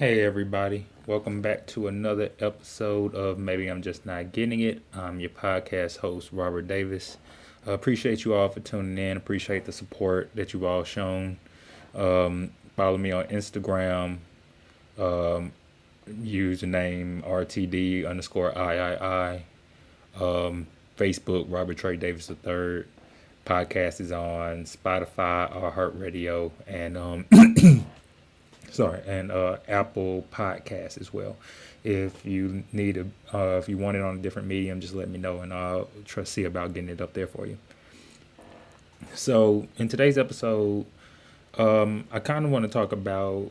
Hey everybody, welcome back to another episode of Maybe I'm Just Not Getting It. I'm your podcast host, Robert Davis. Appreciate you all for tuning in. Appreciate the support that you've all shown. Follow me on Instagram, um, username RTD underscore III. Facebook, Robert Trey Davis III. Podcast is on Spotify, iHeartRadio, and Apple Podcasts as well. If you need if you want it on a different medium, just let me know and I'll try to see about getting it up there for you. So in today's episode, I kind of want to talk about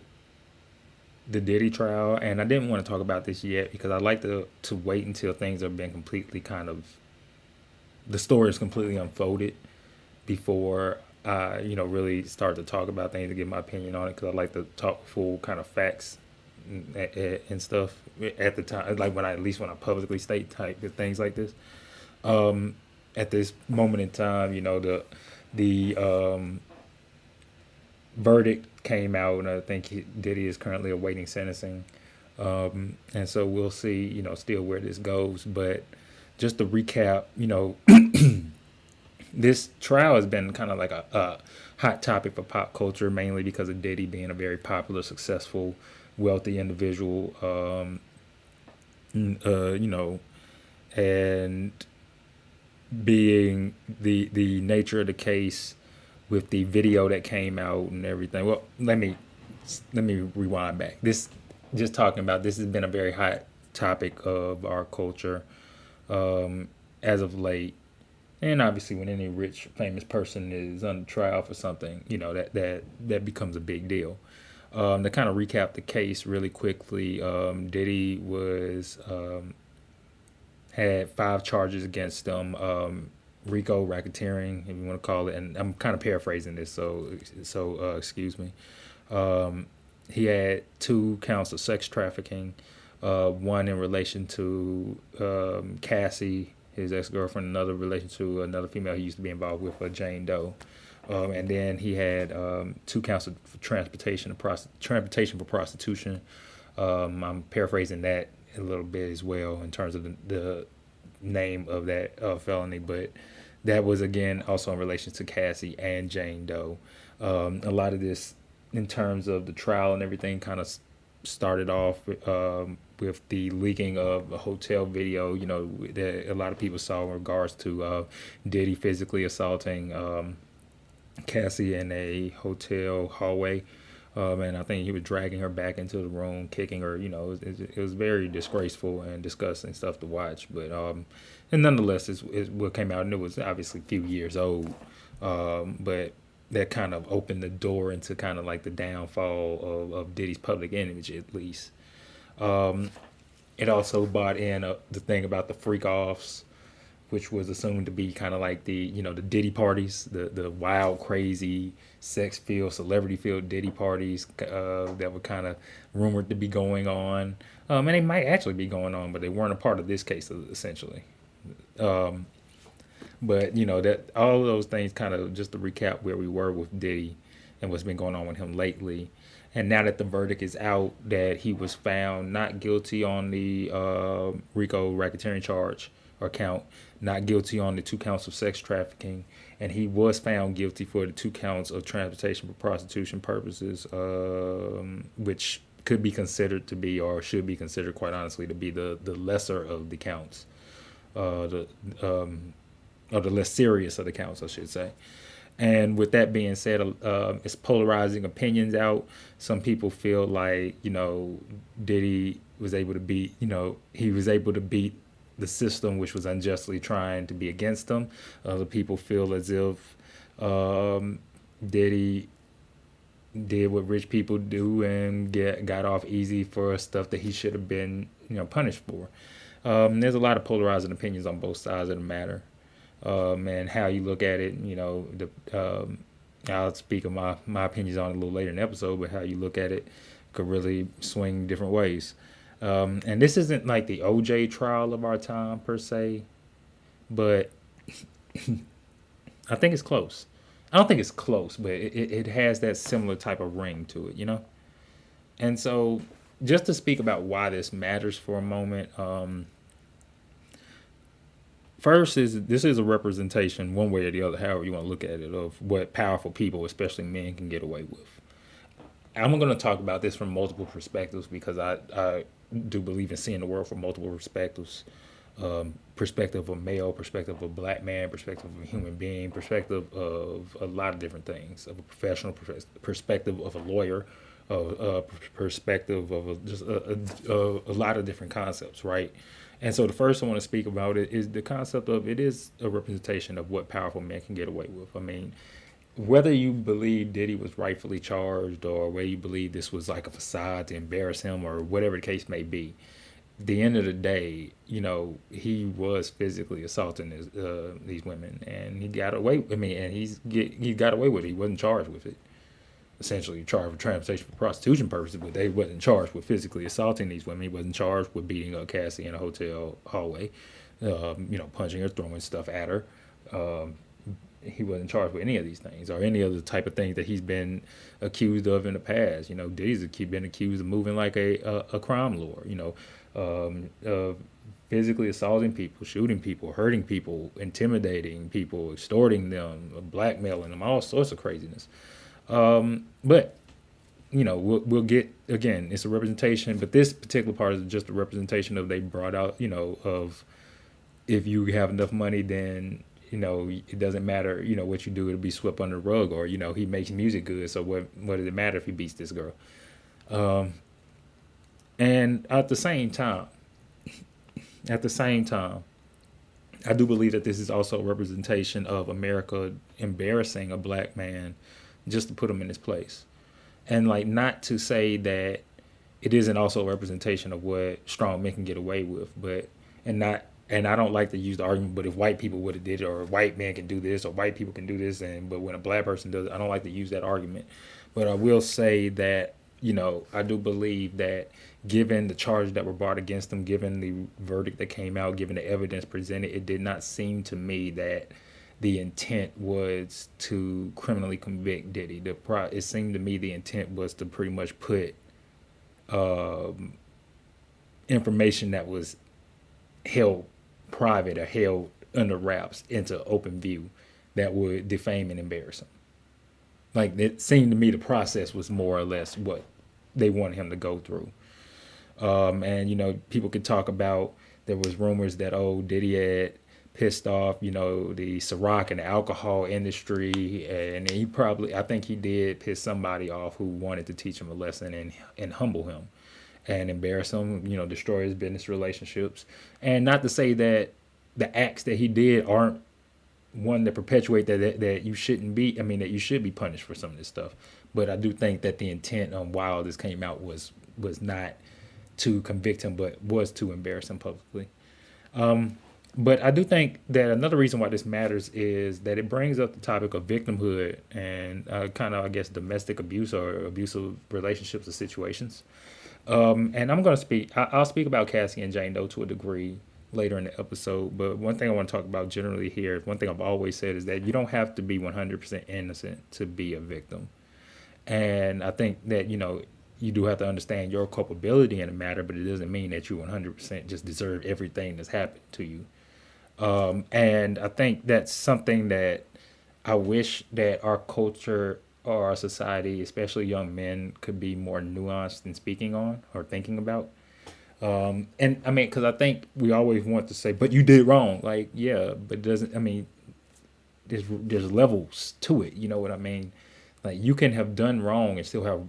the Diddy trial, and I didn't want to talk about this yet because I like to wait until things have been completely the story is completely unfolded before I really start to talk about things and give my opinion on it because I like to talk full kind of facts and stuff at the time, like when I publicly state type of things like this. At this moment in time, the verdict came out, and I think Diddy is currently awaiting sentencing, and so we'll see, still where this goes. But just to recap, this trial has been kind of like a hot topic for pop culture, mainly because of Diddy being a very popular, successful, wealthy individual. You know, and being the nature of the case with the video that came out and everything. Well, let me rewind back. This just talking about this has been a very hot topic of our culture as of late. And obviously, when any rich, famous person is under trial for something, that becomes a big deal. To kind of recap the case really quickly, Diddy was had five charges against him. RICO, racketeering, if you want to call it, and I'm kind of paraphrasing this, so excuse me. He had two counts of sex trafficking, one in relation to Cassie, his ex-girlfriend, another relation to another female he used to be involved with, Jane Doe. And then he had two counts of transportation for prostitution. I'm paraphrasing that a little bit as well in terms of the name of that felony, but that was again also in relation to Cassie and Jane Doe. A lot of this, in terms of the trial and everything, kind of started off with the leaking of a hotel video, that a lot of people saw in regards to Diddy physically assaulting Cassie in a hotel hallway. And I think he was dragging her back into the room, kicking her. It was very disgraceful and disgusting stuff to watch. But and nonetheless, it's what came out, and it was obviously a few years old. But that kind of opened the door into kind of like the downfall of Diddy's public image, at least. It also brought in the thing about the freak offs, which was assumed to be kind of like the Diddy parties, the wild, crazy, sex filled, celebrity filled Diddy parties that were kind of rumored to be going on, and they might actually be going on, but they weren't a part of this case essentially. Um, but that all of those things, kind of just to recap where we were with Diddy and what's been going on with him lately. And now that the verdict is out that he was found not guilty on the RICO racketeering charge or count, not guilty on the two counts of sex trafficking, and he was found guilty for the two counts of transportation for prostitution purposes, which could be considered to be, or should be considered, quite honestly, to be the lesser of the counts, the or the less serious of the counts, I should say. And with that being said, it's polarizing opinions out. Some people feel like Diddy was able to beat, he was able to beat the system, which was unjustly trying to be against him. Other people feel as if Diddy did what rich people do and got off easy for stuff that he should have been punished for. There's a lot of polarizing opinions on both sides of the matter, and how you look at it. I'll speak of my opinions on it a little later in the episode, but how you look at it could really swing different ways. And this isn't like the OJ trial of our time per se, but I think it's close. I don't think it's close, but it has that similar type of ring to it. And so just to speak about why this matters for a moment. First is this is a representation, one way or the other, however you want to look at it, of what powerful people, especially men, can get away with. I'm going to talk about this from multiple perspectives because I do believe in seeing the world from multiple perspectives. Perspective of a male, perspective of a black man, perspective of a human being, perspective of a lot of different things, of a professional perspective of a lawyer, perspective of a lot of different concepts, right? And so the first I want to speak about it is the concept of it is a representation of what powerful men can get away with. I mean, whether you believe Diddy was rightfully charged or whether you believe this was like a facade to embarrass him or whatever the case may be, the end of the day, he was physically assaulting these women, and he got away. I mean, and he got away with it. He wasn't charged with it. Essentially, charged with transportation for prostitution purposes, but they wasn't charged with physically assaulting these women. He wasn't charged with beating up Cassie in a hotel hallway, punching her, throwing stuff at her. Um, he wasn't charged with any of these things or any other type of things that he's been accused of in the past. Diddy's been accused of moving like a crime lord. Of physically assaulting people, shooting people, hurting people, intimidating people, extorting them, blackmailing them, all sorts of craziness. But we'll get again. It's a representation, but this particular part is just a representation of they brought out. Of if you have enough money, then it doesn't matter. What you do, it'll be swept under the rug. Or he makes music good, so what does it matter if he beats this girl? Um, and at the same time, I do believe that this is also a representation of America embarrassing a black man just to put him in his place. And like not to say that it isn't also a representation of what strong men can get away with, but and I don't like to use the argument, but if white people would have did it, or white men can do this, or white people can do this, and but when a black person does it, I don't like to use that argument. But I will say that I do believe that given the charges that were brought against him, given the verdict that came out, given the evidence presented, it did not seem to me that the intent was to criminally convict Diddy. It seemed to me the intent was to pretty much put um, information that was held private or held under wraps into open view that would defame and embarrass him. Like it seemed to me the process was more or less what they wanted him to go through. And people could talk about there was rumors that Diddy had pissed off the Ciroc and the alcohol industry, and I think he did piss somebody off who wanted to teach him a lesson and humble him and embarrass him, destroy his business relationships. And not to say that the acts that he did aren't one that perpetuate that you shouldn't be. I mean, that you should be punished for some of this stuff. But I do think that the intent on why all this came out was not to convict him, but was to embarrass him publicly. Um, but I do think that another reason why this matters is that it brings up the topic of victimhood and kind of, I guess, domestic abuse or abusive relationships or situations. And I'm going to I'll speak about Cassie and Jane Doe to a degree later in the episode. But one thing I want to talk about generally here, one thing I've always said is that you don't have to be 100% innocent to be a victim. And I think that, you do have to understand your culpability in the matter, but it doesn't mean that you 100% just deserve everything that's happened to you. And I think that's something that I wish that our culture or our society, especially young men, could be more nuanced in speaking on or thinking about. And I mean, because I think we always want to say, "But you did wrong." Like, yeah, but it doesn't. I mean, there's levels to it. You know what I mean? Like, you can have done wrong and still have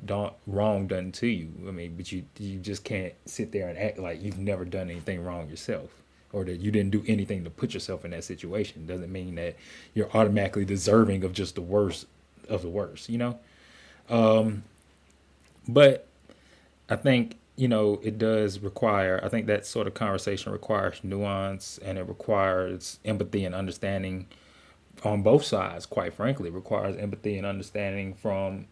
wrong done to you. I mean, but you just can't sit there and act like you've never done anything wrong yourself, or that you didn't do anything to put yourself in that situation. Doesn't mean that you're automatically deserving of just the worst of the worst. Um, but I think it does require. I think that sort of conversation requires nuance, and it requires empathy and understanding on both sides. Quite frankly, it requires empathy and understanding from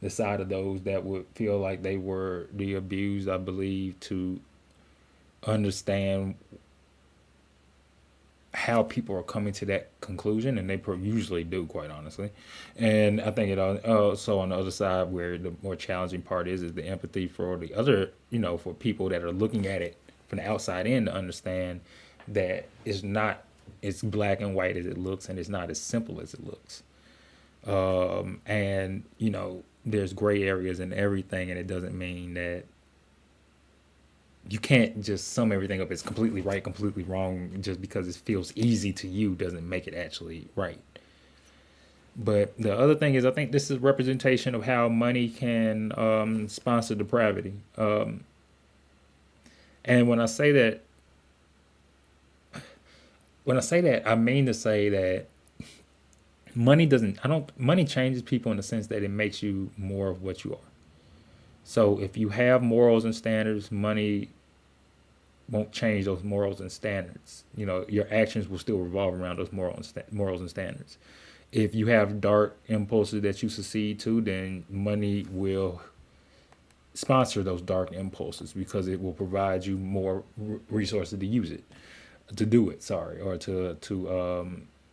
the side of those that would feel like they were the abused. I believe to understand how people are coming to that conclusion, and they usually do, quite honestly. And I think it also on the other side, where the more challenging part is the empathy for the other, for people that are looking at it from the outside in, to understand that it's not as black and white as it looks, and it's not as simple as it looks. And there's gray areas in everything, and it doesn't mean that you can't just sum everything up as completely right, completely wrong. Just because it feels easy to you doesn't make it actually right. But the other thing is, I think this is representation of how money can sponsor depravity. And when I say that, I mean to say that money doesn't. I don't. Money changes people in the sense that it makes you more of what you are. So if you have morals and standards, money won't change those morals and standards. Your actions will still revolve around those morals and standards. If you have dark impulses that you succeed to, then money will sponsor those dark impulses, because it will provide you more resources to use it, to do it. Sorry, or to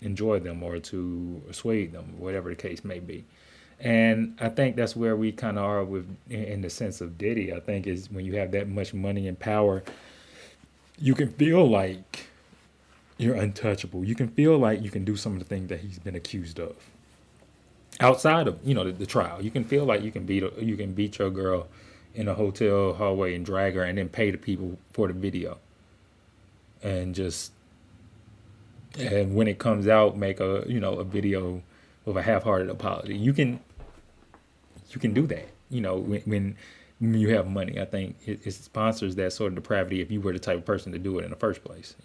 enjoy them, or to assuage them, whatever the case may be. And I think that's where we kind of are with, in the sense of Diddy. I think is when you have that much money and power, you can feel like you're untouchable. You can feel like you can do some of the things that he's been accused of outside of the trial. You can feel like you can beat your girl in a hotel hallway and drag her, and then pay the people for the video, and just, and when it comes out, make a video with a half-hearted apology. You can do that. When you have money, I think it sponsors that sort of depravity, if you were the type of person to do it in the first place.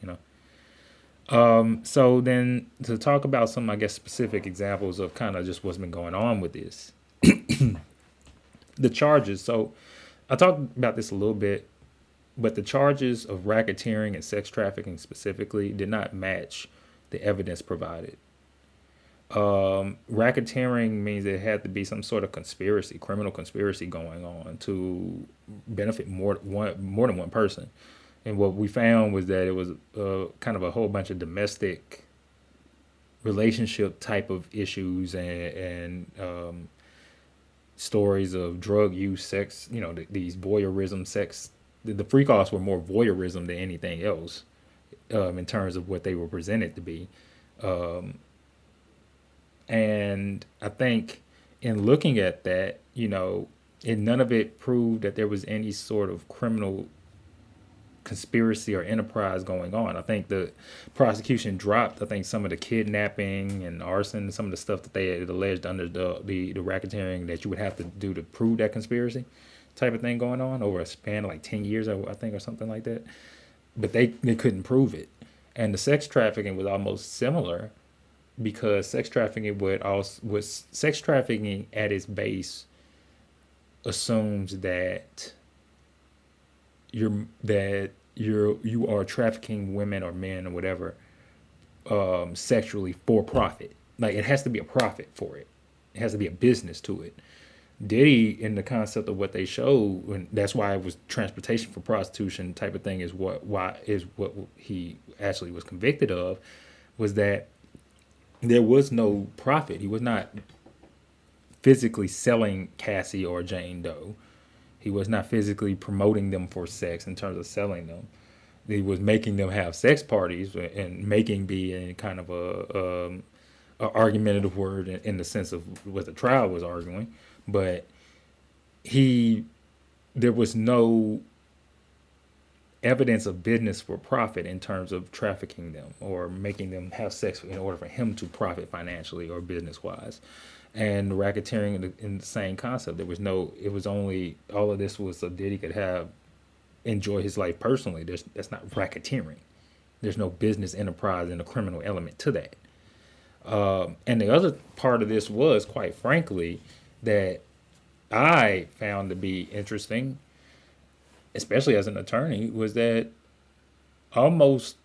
So then, to talk about some, I guess, specific examples of kind of just what's been going on with this, the charges. So I talked about this a little bit, but the charges of racketeering and sex trafficking specifically did not match the evidence provided. Racketeering means it had to be some sort of conspiracy, criminal conspiracy going on to benefit more than one person. And what we found was that it was kind of a whole bunch of domestic relationship type of issues, and stories of drug use, sex, these voyeurism, sex. The freak offs were more voyeurism than anything else, in terms of what they were presented to be. And I think in looking at that, and none of it proved that there was any sort of criminal conspiracy or enterprise going on. I think the prosecution dropped, I think, some of the kidnapping and arson, some of the stuff that they had alleged under the racketeering that you would have to do to prove that conspiracy type of thing going on over a span of like 10 years, I think, or something like that. But they couldn't prove it. And the sex trafficking was almost similar, because sex trafficking was sex trafficking at its base assumes that you are trafficking women or men or whatever, sexually for profit. Like, it has to be a profit for it. It has to be a business to it. Diddy, in the concept of what they showed, and that's why it was transportation for prostitution type of thing, is what he actually was convicted of, was that there was no profit. He was not physically selling Cassie or Jane Doe. He was not physically promoting them for sex in terms of selling them. He was making them have sex parties, and making being kind of a argumentative word in the sense of what the trial was arguing. But there was no evidence of business for profit in terms of trafficking them or making them have sex in order for him to profit financially or business wise. And racketeering in the same concept. It was only, all of this was so Diddy could enjoy his life personally. That's not racketeering. There's no business enterprise and a criminal element to that. And the other part of this was, quite frankly, that I found to be interesting, especially as an attorney, was that almost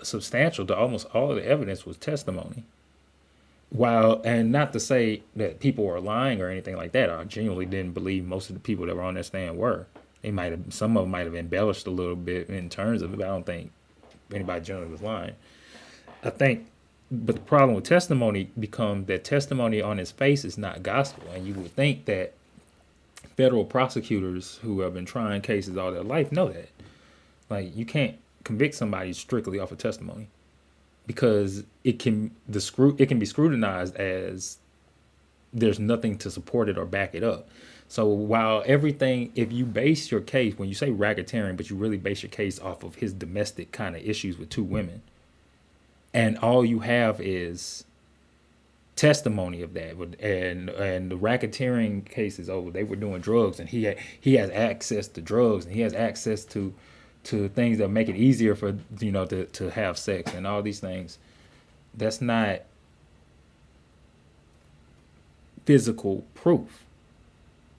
substantial to almost all of the evidence was testimony. And not to say that people were lying or anything like that. I genuinely didn't believe most of the people that were on that stand were. Some of them might have embellished a little bit in terms of it, but I don't think anybody generally was lying. I think, but the problem with testimony becomes that testimony on its face is not gospel, and you would think that federal prosecutors who have been trying cases all their life know that. Like, you can't convict somebody strictly off of testimony because it can be scrutinized as there's nothing to support it or back it up. So while everything, if you base your case, when you say racketeering, but you really base your case off of his domestic kind of issues with two women, and all you have is testimony of that, and the racketeering case is over. They were doing drugs, and he has access to drugs, and he has access to things that make it easier for to have sex and all these things. That's not physical proof.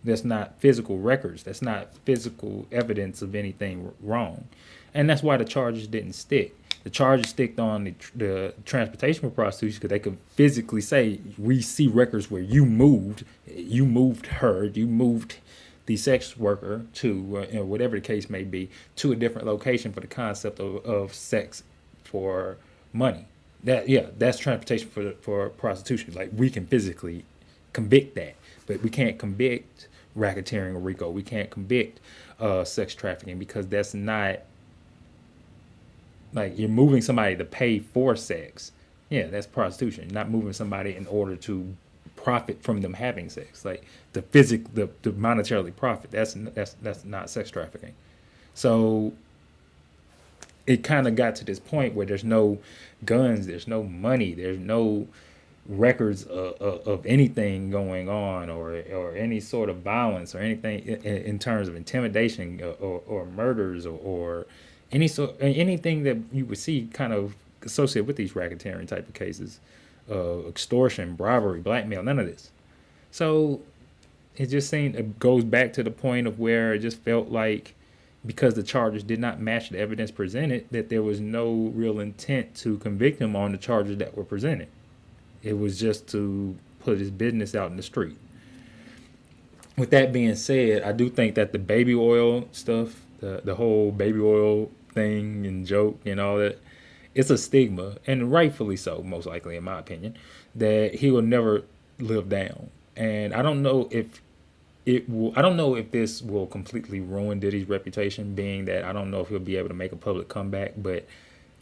That's not physical records. That's not physical evidence of anything wrong. And that's why the charges didn't stick. The charges sticked on the transportation for prostitution because they could physically say, we see records where you moved her, you moved the sex worker to, whatever the case may be, to a different location for the concept of sex for money. That's transportation for prostitution. Like, we can physically convict that, but we can't convict racketeering or RICO. We can't convict sex trafficking because that's not, like, you're moving somebody to pay for sex. Yeah, that's prostitution. You're not moving somebody in order to profit from them having sex. Like, the monetarily profit. That's not sex trafficking. So it kind of got to this point where there's no guns, there's no money, there's no records of anything going on, or any sort of violence or anything in terms of intimidation or murders or anything that you would see kind of associated with these racketeering type of cases, extortion, bribery, blackmail, none of this. So it goes back to the point of where it just felt like, because the charges did not match the evidence presented, that there was no real intent to convict him on the charges that were presented. It was just to put his business out in the street. With that being said, I do think that the baby oil stuff, the whole baby oil thing and joke and all that, it's a stigma, and rightfully so, most likely, in my opinion, that he will never live down. And I don't know if this will completely ruin Diddy's reputation, being that I don't know if he'll be able to make a public comeback, but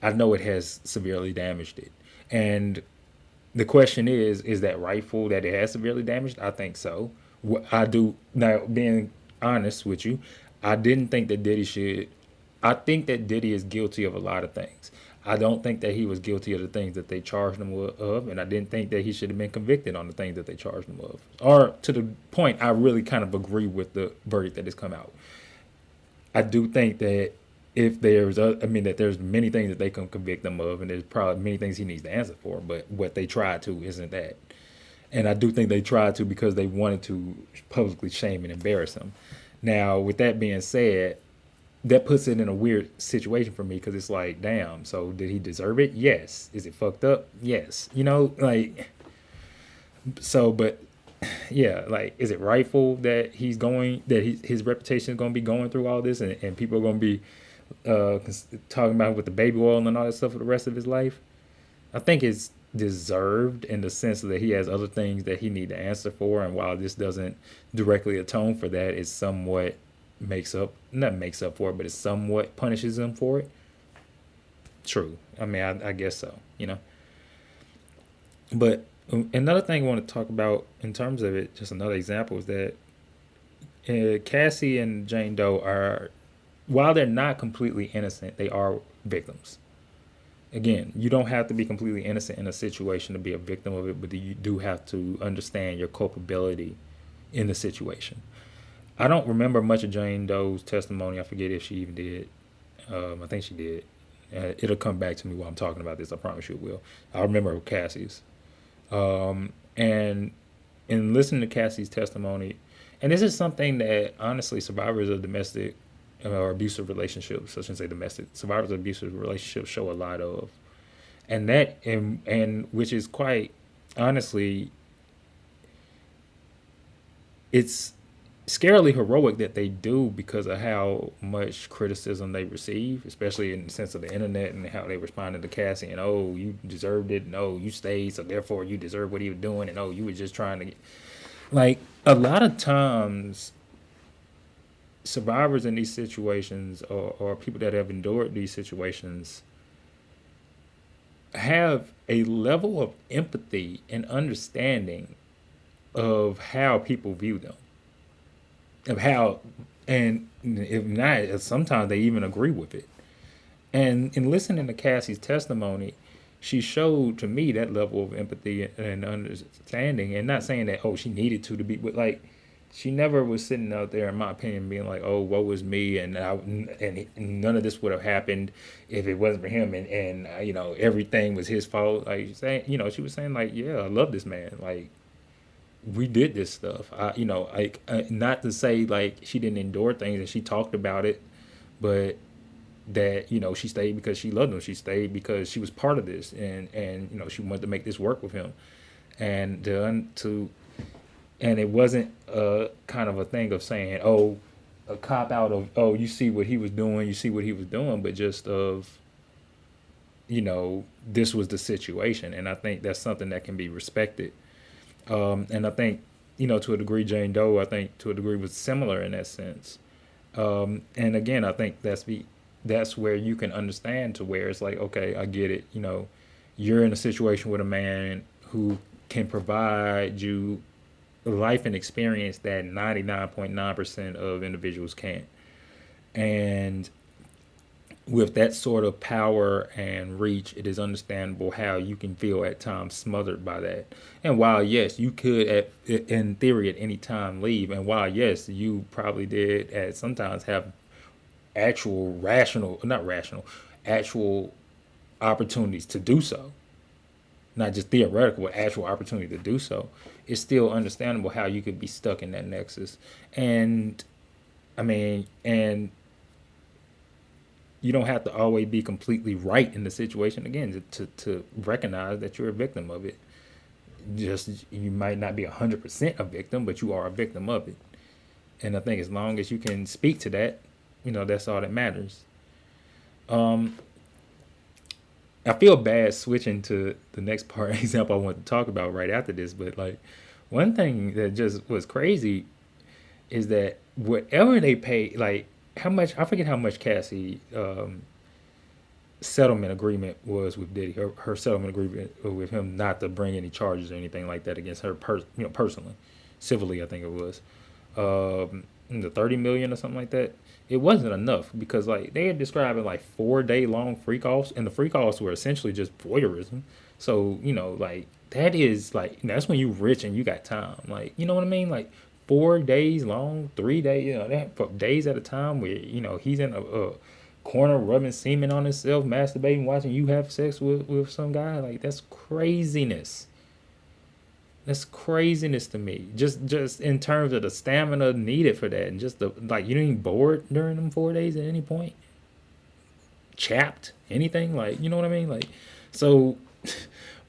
I know it has severely damaged it. And the question is that rightful that it has severely damaged? I think so. I do. Now, being honest with you, I didn't think that Diddy should. I think that Diddy is guilty of a lot of things. I don't think that he was guilty of the things that they charged him of, and I didn't think that he should have been convicted on the things that they charged him of. Or to the point, I really kind of agree with the verdict that has come out. I do think that if that there's many things that they can convict him of, and there's probably many things he needs to answer for, but what they tried to isn't that. And I do think they tried to because they wanted to publicly shame and embarrass him. Now, with that being said, that puts it in a weird situation for me, because it's like, damn, so did he deserve it? Yes. Is it fucked up? Yes. But yeah, like, is it rightful that his reputation is going to be going through all this, and people are going to be talking about with the baby oil and all that stuff for the rest of his life? I think it's deserved in the sense that he has other things that he need to answer for, and while this doesn't directly atone for that, it somewhat not makes up for it, but it somewhat punishes him for it. True. I mean, I guess so, But another thing I want to talk about in terms of it, just another example, is that Cassie and Jane Doe are, while they're not completely innocent, they are victims. Again, you don't have to be completely innocent in a situation to be a victim of it, but you do have to understand your culpability in the situation. I don't remember much of Jane Doe's testimony. I forget if she even did. I think she did. It'll come back to me while I'm talking about this. I promise you it will. I remember Cassie's. And in listening to Cassie's testimony, and this is something that, honestly, survivors of domestic or abusive relationships, I shouldn't say domestic, survivors of abusive relationships show a lot of. And which is quite, honestly, it's scarily heroic that they do because of how much criticism they receive, especially in the sense of the internet and how they responded to Cassie and oh you deserved it, no you stayed so therefore you deserve what he was doing, and oh you were just trying to get like a lot of times survivors in these situations or people that have endured these situations have a level of empathy and understanding of how people view them, of how, and if not, sometimes they even agree with it. And in listening to Cassie's testimony, she showed to me that level of empathy and understanding, and not saying that oh she needed to be, but like she never was sitting out there, in my opinion, being like, "Oh, woe was me," and none of this would have happened if it wasn't for him, and you know everything was his fault. Like saying, you know, she was saying like, "Yeah, I love this man. Like we did this stuff. You know, like not to say like she didn't endure things and she talked about it, but that you know she stayed because she loved him. She stayed because she was part of this, and you know she wanted to make this work with him, and to and it wasn't a kind of a thing of saying oh a cop out of oh you see what he was doing, you see what he was doing, but just of you know this was the situation, and I think that's something that can be respected. And I think you know to a degree Jane Doe I think to a degree was similar in that sense. And again, I think that's where you can understand to where it's like, okay, I get it. You know, you're in a situation with a man who can provide you life and experience that 99.9% of individuals can't. And with that sort of power and reach, it is understandable how you can feel at times smothered by that. And while yes, you could in theory at any time leave, and while yes, you probably did at sometimes have actual rational, not rational, actual opportunities to do so, not just theoretical, but actual opportunity to do so, it's still understandable how you could be stuck in that nexus. And I mean, and you don't have to always be completely right in the situation again to recognize that you're a victim of it. Just you might not be 100% a victim, but you are a victim of it. And I think as long as you can speak to that, you know, that's all that matters. Um, I feel bad switching to the next part example I want to talk about right after this, but like one thing that just was crazy is that whatever they pay, like how much I forget how much Cassie settlement agreement was with Diddy, her settlement agreement with him not to bring any charges or anything like that against her, you know, personally, civilly, I think it was, the 30 million or something like that. It wasn't enough because like they had described it like 4 day long freak offs, and the freak offs were essentially just voyeurism. So you know, like that is like that's when you rich and you got time. Like you know what I mean? Like 4 days long, 3 days, you know, that for days at a time where you know he's in a corner rubbing semen on himself, masturbating, watching you have sex with some guy. Like that's craziness. That's craziness to me. Just in terms of the stamina needed for that, and just the like you didn't bored during them 4 days at any point, chapped anything like you know what I mean. Like so,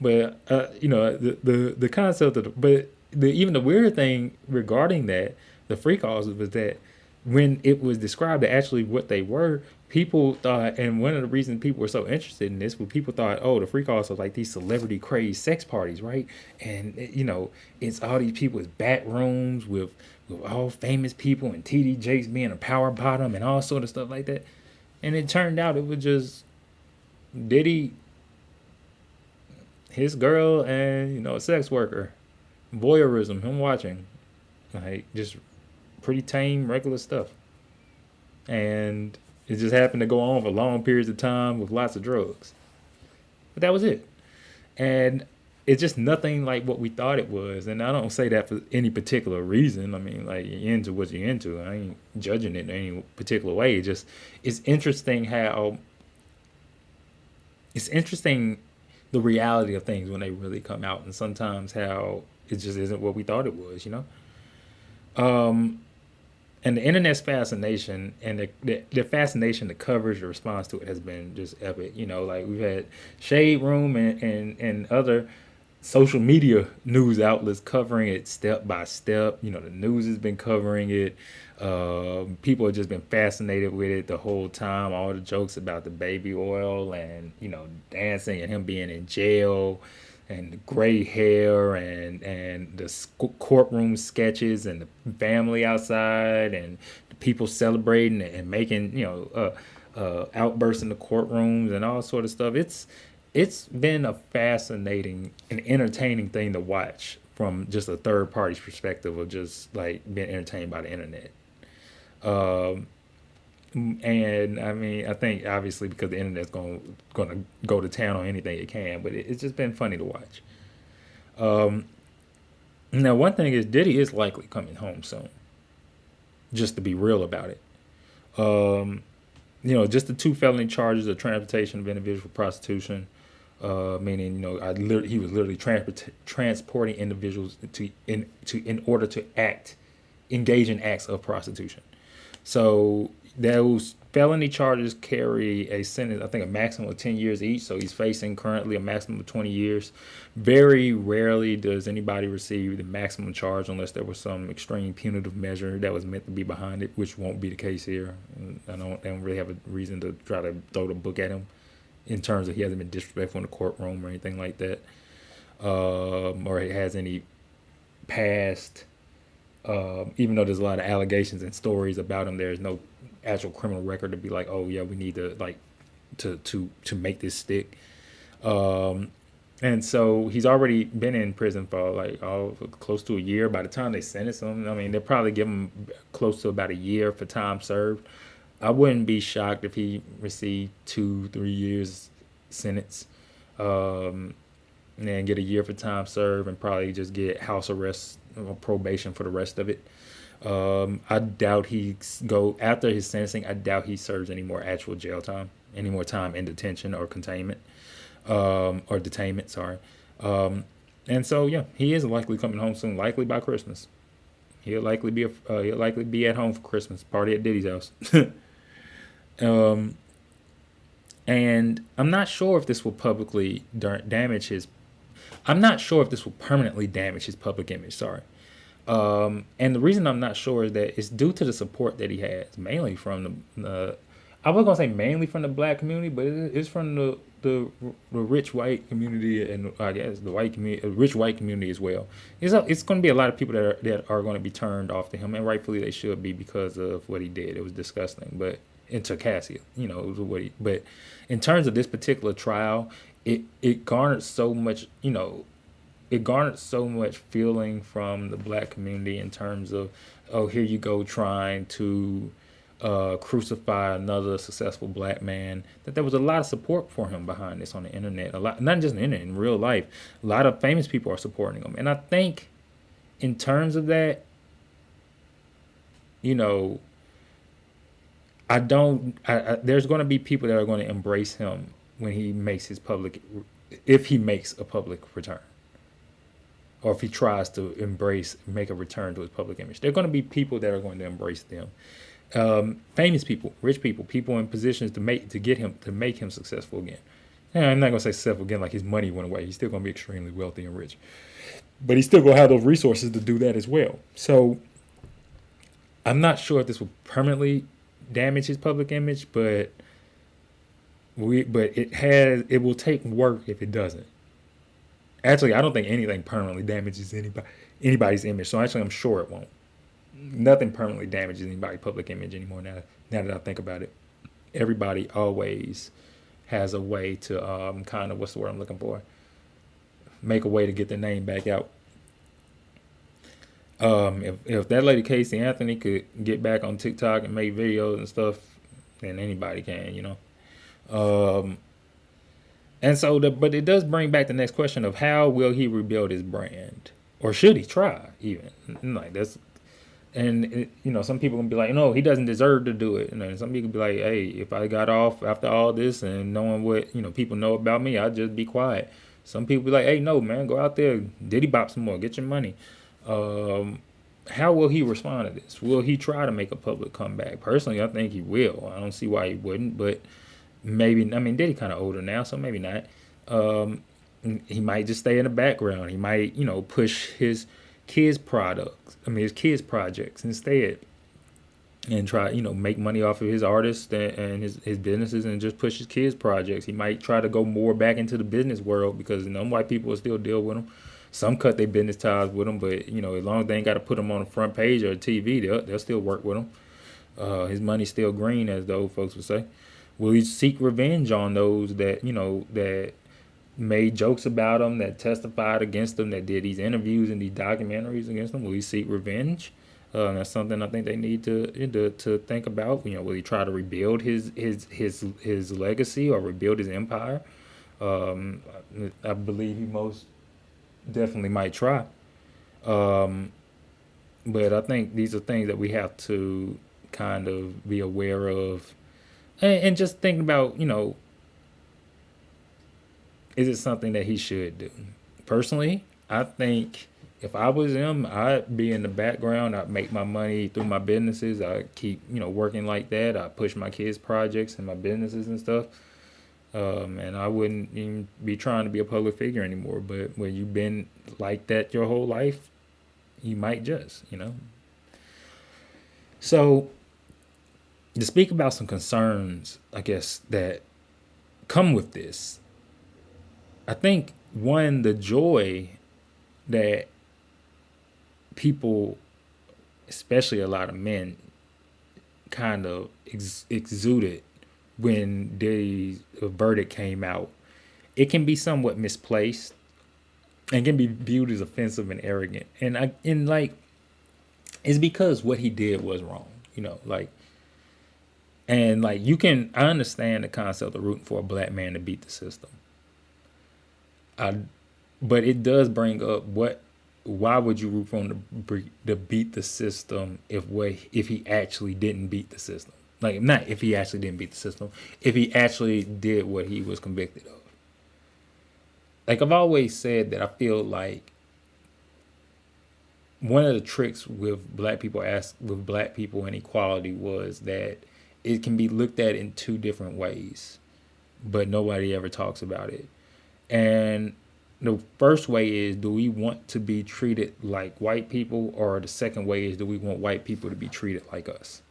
but you know the concept of but even the weird thing regarding that the freak offs was that when it was described to actually what they were, people thought, and one of the reasons people were so interested in this was people thought, oh, the freak offs are like these celebrity crazed sex parties, right? And you know, it's all these people's back rooms with all famous people and TD Jakes being a power bottom and all sort of stuff like that. And it turned out it was just Diddy, his girl, and you know, a sex worker, voyeurism, him watching, like just pretty tame, regular stuff. And it just happened to go on for long periods of time with lots of drugs. But that was it. And it's just nothing like what we thought it was. And I don't say that for any particular reason. I mean, like, you're into what you're into. I ain't judging it in any particular way. It just, it's interesting how, it's interesting the reality of things when they really come out. And sometimes how it just isn't what we thought it was, you know? Um, and the internet's fascination and the fascination, the coverage, the response to it has been just epic. You know, like we've had Shade Room and other social media news outlets covering it step by step. The news has been covering it. People have just been fascinated with it the whole time. All the jokes about the baby oil and dancing and him being in jail, and the gray hair and the courtroom sketches and the family outside and the people celebrating and making outbursts in the courtrooms and all sort of stuff. It's been a fascinating and entertaining thing to watch from just a third party's perspective of just like being entertained by the internet. Um, and I mean, I think obviously because the internet's going to go to town on anything it can, but it's just been funny to watch. Um, Now, one thing is Diddy is likely coming home soon. Just to be real about it. Um, just the two felony charges of transportation of individuals for prostitution, meaning he was literally transporting individuals in order to engage in acts of prostitution. So those felony charges carry a sentence, I think a maximum of 10 years each. So he's facing currently a maximum of 20 years. Very rarely does anybody receive the maximum charge unless there was some extreme punitive measure that was meant to be behind it, which won't be the case here. I don't really have a reason to try to throw the book at him in terms of he hasn't been disrespectful in the courtroom or anything like that, or he has any past. Even though there's a lot of allegations and stories about him, there's no actual criminal record to be like, oh yeah, we need to like to make this stick. Um, and so he's already been in prison for like close to a year. By the time they sentence him, I mean they'll probably give him close to about a year for time served. I wouldn't be shocked if he received 2 3 years sentence, um, and then get a year for time served and probably just get house arrest or probation for the rest of it. I doubt he go after his sentencing. I doubt he serves any more actual jail time, any more time in detention or containment, or detainment. Sorry. Um, and so yeah, he is likely coming home soon, likely by Christmas. He'll likely be at home for Christmas party at Diddy's house. um, and I'm not sure if this will publicly damage his. I'm not sure if this will permanently damage his public image. Sorry. And the reason I'm not sure is that it's due to the support that he has, mainly from the I was gonna say mainly from the black community, but it's from the rich white community, and I guess the white community, rich white community as well. It's going to be a lot of people that are going to be turned off to him, and rightfully they should be because of what he did. It was disgusting, but into Cassia, it was what he. But in terms of this particular trial, it garnered so much, it garnered so much feeling from the black community in terms of, oh, here you go trying to crucify another successful black man, that there was a lot of support for him behind this on the internet. A lot, not just on the internet, in real life. A lot of famous people are supporting him. And I think in terms of that, you know, there's going to be people that are going to embrace him when he makes his public, if he makes a public return, or if he tries to make a return to his public image. There are going to be people that are going to embrace them. Famous people, rich people, people in positions to make him successful again. And I'm not gonna say successful again like his money went away. He's still gonna be extremely wealthy and rich, but he's still gonna have those resources to do that as well. So I'm not sure if this will permanently damage his public image, but it will take work if it doesn't. Actually, I don't think anything permanently damages anybody's image. So actually, I'm sure it won't. Nothing permanently damages anybody's public image anymore. Now that I think about it, everybody always has a way to kind of, what's the word I'm looking for? Make a way to get their name back out. If that lady Casey Anthony could get back on TikTok and make videos and stuff, then anybody can. Um, and so, but it does bring back the next question of how will he rebuild his brand, or should he try even? Like that's. And some people gonna be like, no, he doesn't deserve to do it. And some people be like, hey, if I got off after all this and knowing what people know about me, I'd just be quiet. Some people be like, hey, no, man, go out there, Diddy bop some more, get your money. How will he respond to this? Will he try to make a public comeback? Personally, I think he will. I don't see why he wouldn't, but maybe. I mean, Diddy kind of older now, so maybe not. He might just stay in the background. He might, push his kids projects instead, and try, make money off of his artists and his businesses, and just push his kids projects. He might try to go more back into the business world, because white people will still deal with him. Some cut their business ties with him, but as long as they ain't got to put him on the front page or TV, they'll still work with him. His money's still green, as the old folks would say. Will he seek revenge on those that made jokes about him, that testified against him, that did these interviews and these documentaries against him? Will he seek revenge? That's something I think they need to think about. Will he try to rebuild his legacy or rebuild his empire? Um, I believe he most definitely might try. Um, but I think these are things that we have to kind of be aware of, and just thinking about, is it something that he should do? Personally, I think if I was him, I'd be in the background. I'd make my money through my businesses. I'd keep, working like that. I'd push my kids' projects and my businesses and stuff. And I wouldn't even be trying to be a public figure anymore. But when you've been like that your whole life, you might just. So, to speak about some concerns, I guess, that come with this, I think one, the joy that people, especially a lot of men, kind of exuded when the verdict came out, it can be somewhat misplaced and can be viewed as offensive and arrogant. And it's because what he did was wrong, and I understand the concept of rooting for a black man to beat the system. I But it does bring up, why would you root for him to beat the system if he actually didn't beat the system? Like, not if he actually didn't beat the system, if he actually did what he was convicted of. Like, I've always said that I feel like one of the tricks with black people and equality was that it can be looked at in two different ways, but nobody ever talks about it. And the first way is, do we want to be treated like white people? Or the second way is, do we want white people to be treated like us?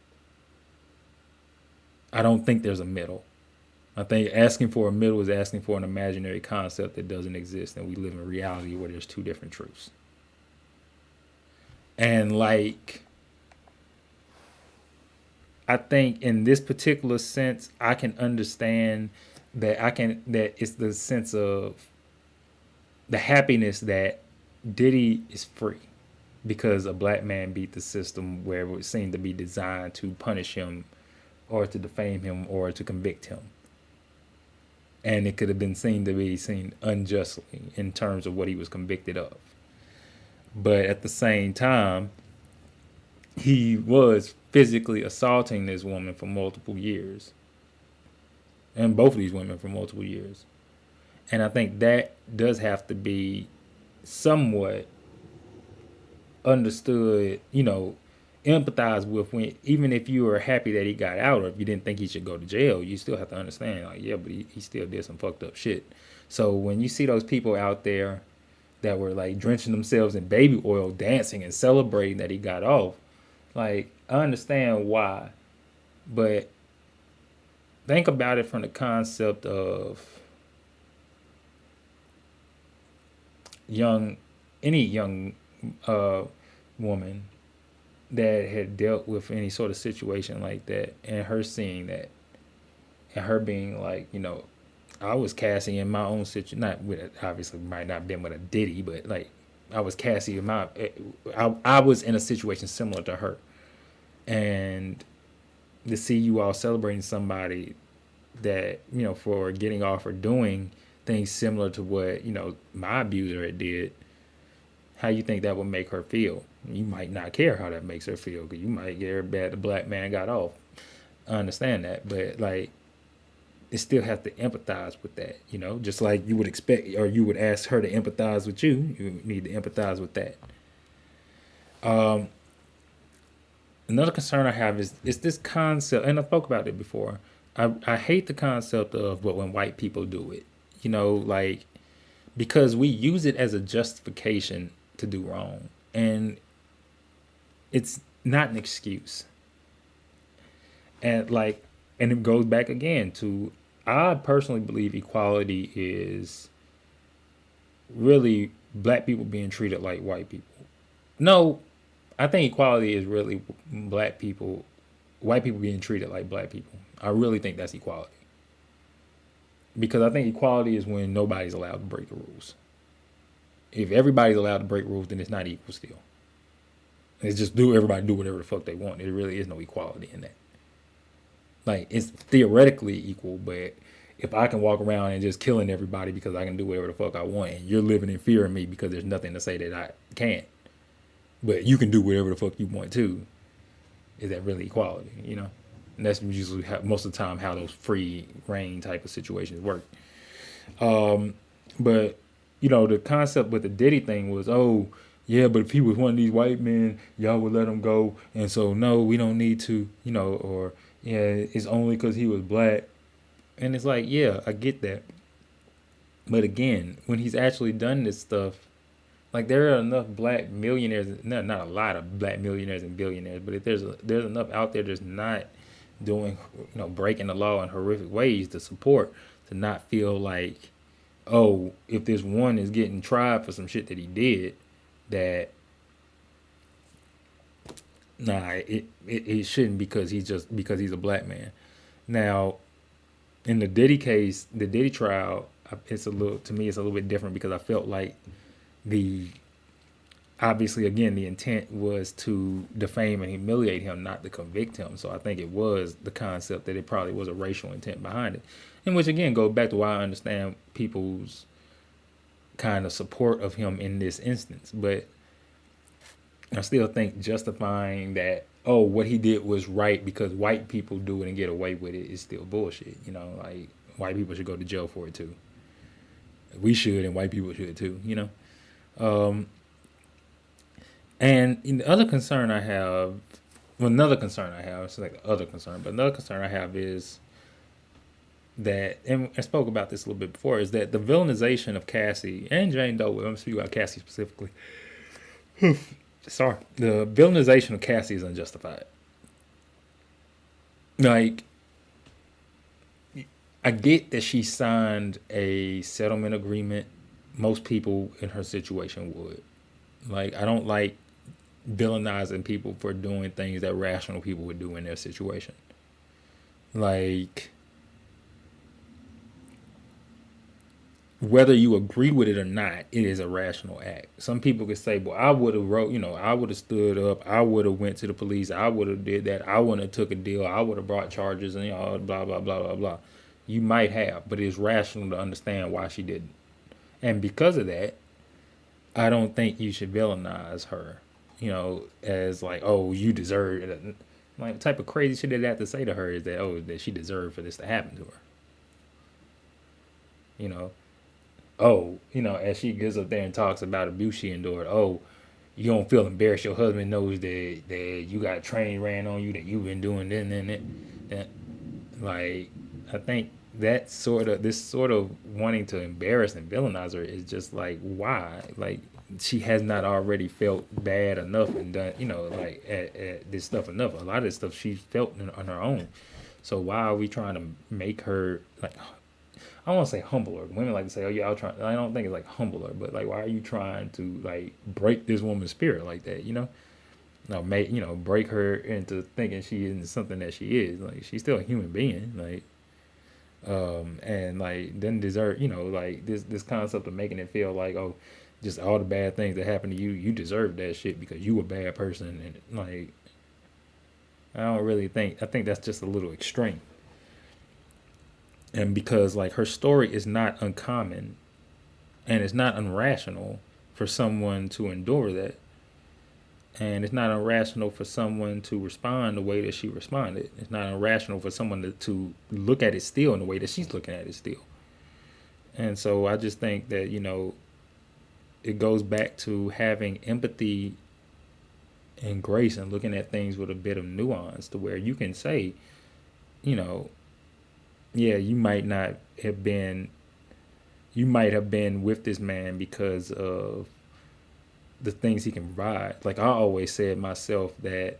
I don't think there's a middle. I think asking for a middle is asking for an imaginary concept that doesn't exist, and we live in reality where there's two different truths. And I think in this particular sense, I can understand that it's the sense of the happiness that Diddy is free because a black man beat the system where it seemed to be designed to punish him or to defame him or to convict him. And it could have been seen unjustly in terms of what he was convicted of. But at the same time, he was physically assaulting this woman for multiple years, and both of these women for multiple years. And I think that does have to be somewhat understood, empathized with, when, even if you were happy that he got out, or if you didn't think he should go to jail, you still have to understand, like, yeah, but he still did some fucked up shit. So when you see those people out there that were like drenching themselves in baby oil, dancing and celebrating that he got off, like, I understand why. But think about it from the concept of any young woman that had dealt with any sort of situation like that, and her seeing that, and her being like, I was Cassie in my own situation, not with, obviously might not have been with a Diddy, but like, I was Cassie in I was in a situation similar to her, and to see you all celebrating somebody that, for getting off or doing things similar to what, my abuser had did, how you think that would make her feel? You might not care how that makes her feel, because you might get her bad the black man got off. I understand that, but like, it still have to empathize with that, just like you would expect, or you would ask her to empathize with you. You need to empathize with that. Um, Another concern I have is this concept, and I spoke about it before. I hate the concept of, but when white people do it, like, because we use it as a justification to do wrong, and it's not an excuse. And like, and it goes back again to, I personally believe equality is really black people being treated like white people. No, I think equality is really black people, white people being treated like black people. I really think that's equality, because I think equality is when nobody's allowed to break the rules. If everybody's allowed to break rules, then it's not equal still. It's just everybody do whatever the fuck they want. There really is no equality in that. Like, it's theoretically equal, but if I can walk around and just killing everybody because I can do whatever the fuck I want, and you're living in fear of me because there's nothing to say that I can't, but you can do whatever the fuck you want too, is that really equality? And that's usually most of the time how those free reign type of situations work. But the concept with the Diddy thing was, oh yeah, but if he was one of these white men, y'all would let him go, and so no, we don't need to, or yeah, it's only because he was black. And it's like, yeah, I get that, but again, when he's actually done this stuff, like, there are enough black millionaires, not a lot of black millionaires and billionaires, but if there's enough out there that's not doing, breaking the law in horrific ways to support, to not feel like, oh, if this one is getting tried for some shit that he did, that nah, it shouldn't, because he's a black man. Now, in the Diddy case, the Diddy trial, it's a little bit different, because I felt like the obviously, again, the intent was to defame and humiliate him, not to convict him. So I think it was the concept that it probably was a racial intent behind it, and which again goes back to why I understand people's kind of support of him in this instance. But I still think justifying that, oh, what he did was right because white people do it and get away with it, is still bullshit. Like, white people should go to jail for it too. We should, and white people should too. And the other concern I have, another concern I have, it's like the other concern, but another concern I have is that, and I spoke about this a little bit before, is that the villainization of Cassie and Jane Doe, I'm speaking about Cassie specifically. Sorry. The villainization of Cassie is unjustified. Like, I get that she signed a settlement agreement. Most people in her situation would. Like, I don't like villainizing people for doing things that rational people would do in their situation. Like, whether you agree with it or not, it is a rational act. Some people could say, well, I would have I would have stood up, I would have went to the police, I would have did that, I wouldn't have took a deal, I would have brought charges, and blah, blah, blah, blah, blah. You might have, but it's rational to understand why she didn't. And because of that, I don't think you should villainize her, as like, oh, you deserve it. Like, the type of crazy shit that they have to say to her is that, oh, that she deserved for this to happen to her. As she gets up there and talks about abuse she endured, oh, you don't feel embarrassed. Your husband knows that you got a train ran on you, that you've been doing this and that. Like, I think this sort of wanting to embarrass and villainize her is just like, why? Like, she has not already felt bad enough and done, like, at this stuff enough. A lot of this stuff she felt on her own. So why are we trying to make her, like, I don't want to say humble her. Women like to say, oh yeah, I don't think it's like humble her, but like, why are you trying to like break this woman's spirit like that? Break her into thinking she isn't something that she is. Like, she's still a human being. Like, and like, doesn't deserve, like, this concept of making it feel like, oh, just all the bad things that happen to you, you deserve that shit because you a bad person. And like, I think that's just a little extreme. And because, like, her story is not uncommon and it's not irrational for someone to endure that. And it's not irrational for someone to respond the way that she responded. It's not irrational for someone to look at it still in the way that she's looking at it still. And so I just think that, it goes back to having empathy and grace and looking at things with a bit of nuance, to where you can say, yeah, you might not have been, you might have been with this man because of the things he can provide. Like I always said myself that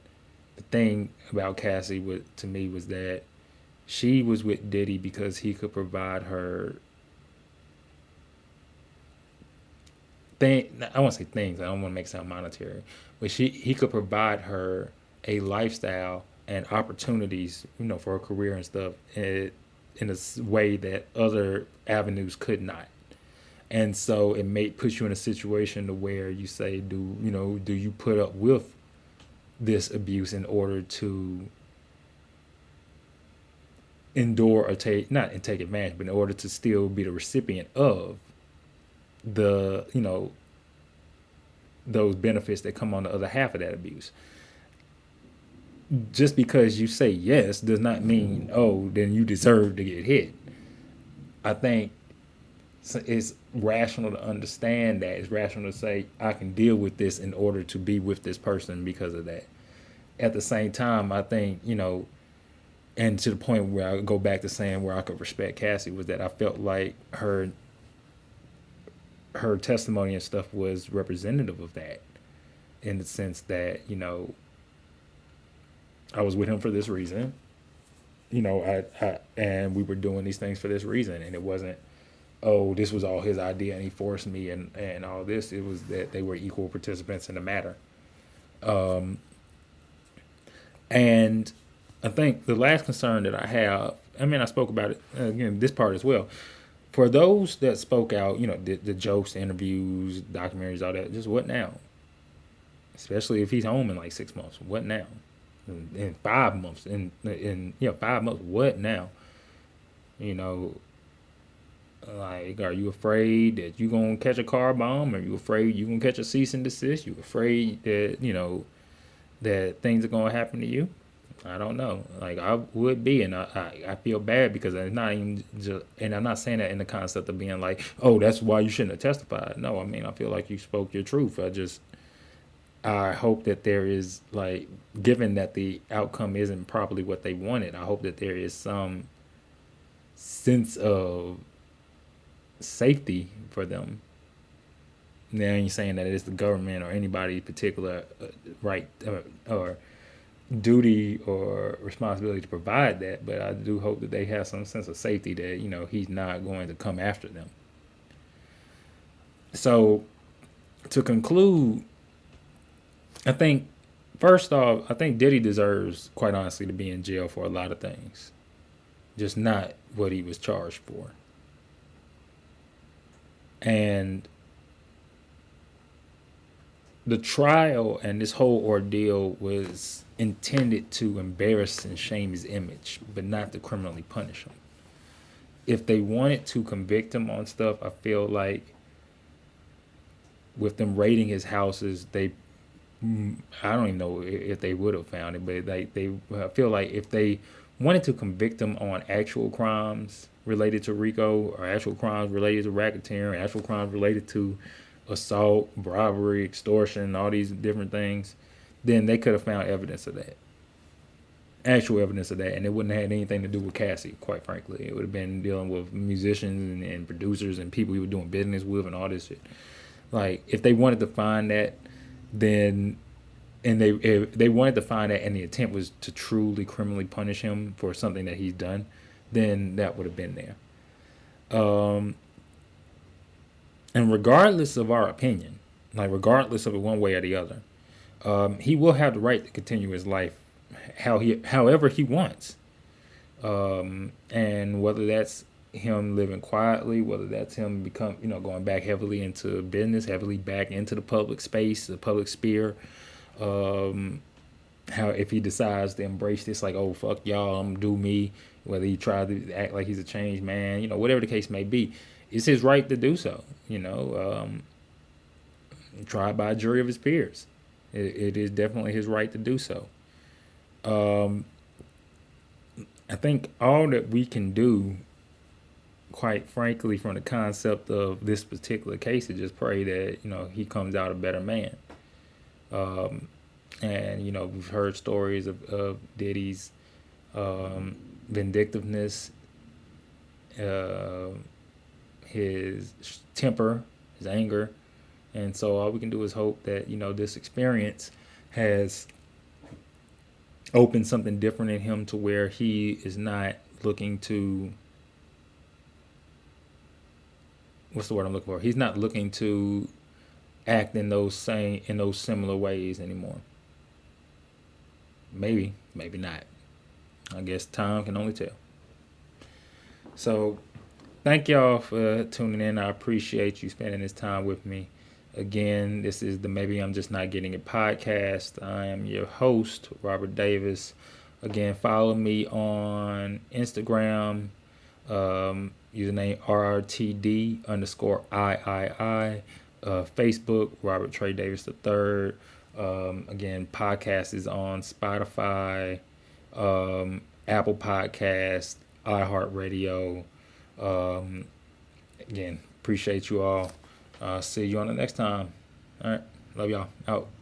the thing about Cassie to me was that she was with Diddy because he could provide her thing. I won't say things. I don't want to make it sound monetary, but he could provide her a lifestyle and opportunities, for a career and stuff, in a way that other avenues could not. And so it may put you in a situation to where you say, do you put up with this abuse in order to endure or take advantage, but in order to still be the recipient of the those benefits that come on the other half of that abuse. Just because you say yes does not mean, oh, then you deserve to get hit. I think it's rational to understand that. It's rational to say I can deal with this in order to be with this person because of that. At the same time, I think, and to the point where I go back to saying where I could respect Cassie was that I felt like her testimony and stuff was representative of that, in the sense that I was with him for this reason. I and we were doing these things for this reason, and it wasn't, oh, this was all his idea and he forced me and all this. It was that they were equal participants in the matter. And I think the last concern that I have, I spoke about it again, this part as well. For those that spoke out, the jokes, the interviews, documentaries, all that, just what now? Especially if he's home in like 6 months, what now? In 5 months, in 5 months, what now? Like, are you afraid that you're gonna catch a car bomb? Are you afraid you're gonna catch a cease and desist? You afraid that that things are gonna happen to you? I don't know. Like I would be, and I feel bad because it's not even just, and I'm not saying that in the concept of being like, oh, that's why you shouldn't have testified. No, I feel like you spoke your truth. I hope that there is, like, given that the outcome isn't probably what they wanted, I hope that there is some sense of safety for them. Now, I ain't saying that it's the government or anybody particular right or duty or responsibility to provide that, but I do hope that they have some sense of safety that he's not going to come after them. So to conclude, I think first off, I think Diddy deserves, quite honestly, to be in jail for a lot of things, just not what he was charged for. And the trial and this whole ordeal was intended to embarrass and shame his image, but not to criminally punish him. If they wanted to convict him on stuff, I feel like with them raiding his houses, I don't even know if they would have found it, but I feel like if they wanted to convict him on actual crimes related to RICO, or actual crimes related to racketeering, actual crimes related to assault, robbery, extortion, all these different things, then they could have found evidence of that. Actual evidence of that, and it wouldn't have had anything to do with Cassie, quite frankly. It would have been dealing with musicians and producers and people he was doing business with and all this shit. Like, if they wanted to find that, then, and if they wanted to find that and the intent was to truly criminally punish him for something that he's done, then that would have been there. And regardless of our opinion, like regardless of it one way or the other, he will have the right to continue his life however he wants. And whether that's him living quietly, whether that's him going back heavily into business, heavily back into the public space, the public sphere, how if he decides to embrace this, like, oh, fuck y'all, I'm do me, whether he tries to act like he's a changed man, whatever the case may be, it's his right to do so, tried by a jury of his peers. It is definitely his right to do so. I think all that we can do, quite frankly, from the concept of this particular case, is just pray that, he comes out a better man. And, we've heard stories of Diddy's vindictiveness, his temper, his anger. And so all we can do is hope that, this experience has opened something different in him to where he is not looking to, what's the word I'm looking for? He's not looking to act in those similar ways anymore. Maybe, maybe not. I guess time can only tell. So thank y'all for tuning in. I appreciate you spending this time with me. Again, this is the Maybe I'm Just Not Getting It podcast. I am your host, Robert Davis. Again, follow me on Instagram, username RRTD_III. Facebook, Robert Trey Davis III. Again, podcast is on Spotify, Apple Podcast, iHeartRadio. Again, appreciate you all. See you on the next time. All right. Love y'all. Out.